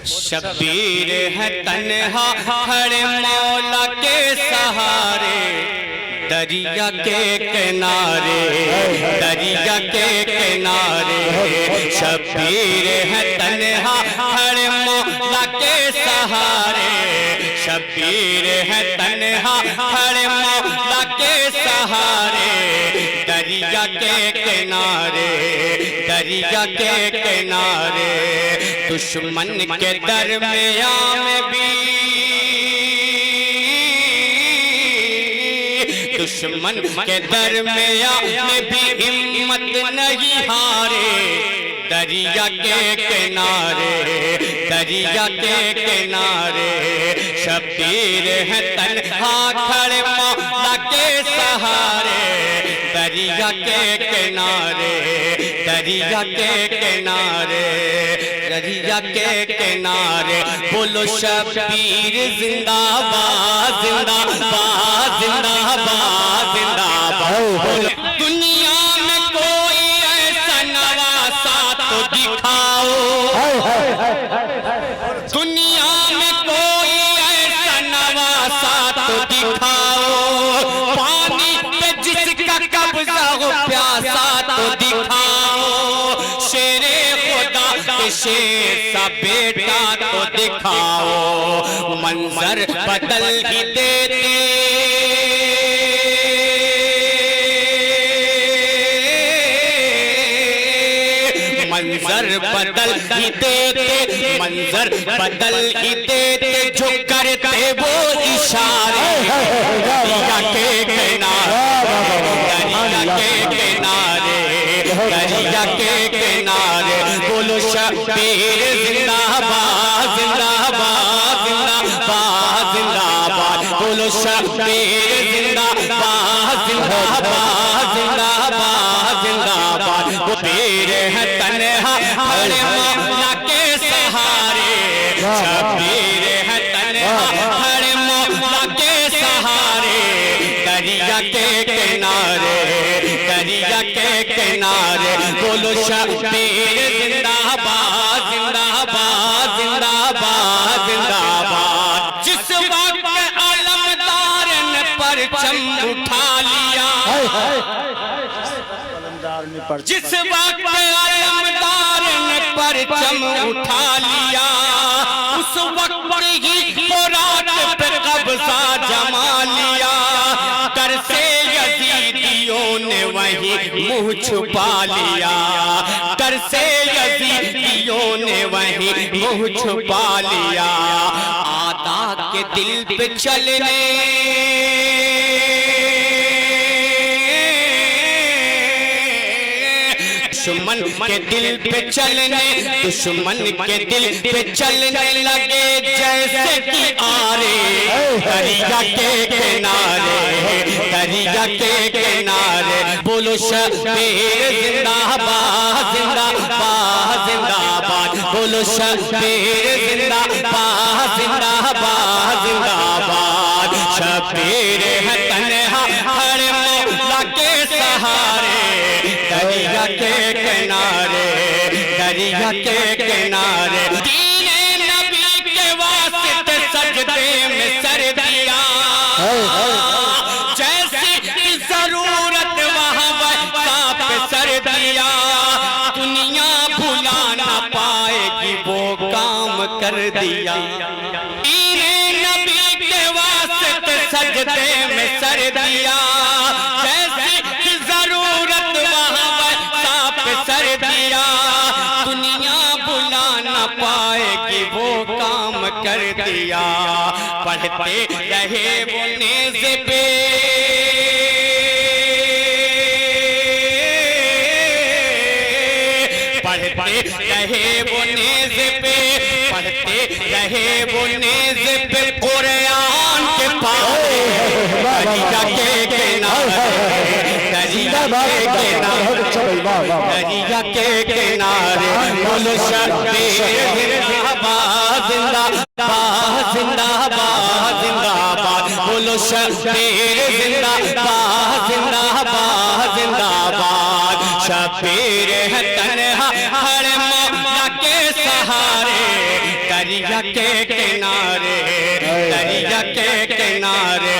شبیر ہے تنہا کھڑے مولا کے سہارے، دریا کے کنارے، دریا کے کنارے، شبیر ہے تنہا کھڑے مولا کے سہارے، شبیر ہے تنہا کھڑے مولا کے سہارے، دریا کے کنارے، دریا کے کنارے، دشمن کے درمیان میں بھی، دشمن کے درمیان میں بھی ہمت نہیں ہارے، دریا کے کنارے، دریا کے کنارے، شبیر ہے تنہا کھڑے مولا کے سہارے، دریا کے کنارے، دریا کے کنارے، دریا کے کنارے، بولو شبیر زندہ باد، زندہ باد، زندہ باد، زندہ باد۔ دنیا میں کوئی ایسا نواسا تو دکھاؤ، دنیا میں کوئی ایسا نواسا تو دکھاؤ، پانی پہ جس کا قبضہ ہو پیاسا تو دکھاؤ، شیر خدا کے شیر سا بیٹا تو دکھاؤ، منظر بدل ہی دیتے، منظر بدل ہی دیتے، منظر بدل ہی دیتے، جو کرتے وہ اشارے، دریا کے کنارے، دریا کے کنارے، دریا کے کنارے، بولو شبیر زندہ باد، زندہ باد، زندہ باد، زندہ باد، بولو شبیر زندہ باد، زندہ باد، زندہ باد، زندہ باد، وہ پیر ہے تنہا کھڑے مولا کے سہارے، شبیر ہے تنہا کھڑے مولا کے سہارے، دریا کے کنارے، دریا کے کنارے، بولو شبیر زندہ باد، زندہ باد، زندہ باد، زندہ باد۔ جس وقت علمدار نے پرچم اٹھا لیا، جس وقت علمدار نے پرچم اٹھا لیا، اس وقت ہی فرات پہ قبضہ جما لیا، در سے یزیدیوں نے وہیں منہ چھپا لیا، در سے یزیدیوں نے وہیں منہ چھپا لیا، آدھا کے دل پہ چلنے، دشمن کے دل پہ چلنے، دشمن کے دل پہ چلنے لگے جیسے کہ آرے، دریا کے کنارے، دریا کے کنارے، بولو شبیر زندہ باد، زندہ باد، زندہ باد، بولو شبیر زندہ باد، زندہ باد، زندہ باد، شبیر ہے تنہا کھڑے مولا کے سہارے، دریا کے کنارے، دریا کے کنارے، دین نبی کے واسطے سجدے میں سر دیا، جیسی ضرورت وہاں ویسا پہ سر دیا، دنیا بھلا نہ پائے گی وہ کام کر دیا، دین نبی کے واسطے سجدے میں سر دیا، جیسی ضرورت وہاں ویسا پہ سر دیا، دنیا بھلا نہ پائے گی وہ کام کر دیا، پڑھتے رہے وہ نیزے پہ، پڑھتے رہے وہ نیزے پہ، پڑھتے رہے وہ نیزے پہ، قرآن کے پاس، دریا کے کنارے، دریا کے کنارے، دریا کے کنارے، بولو شبیر زندہ باد، زندہ باد، زندہ باد، زندہ باد، بولو شبیر زندہ باد، زندہ باد، زندہ باد، شبیر ہے تنہا کھڑے مولا کے سہارے، دریا کے کنارے، دریا کے کنارے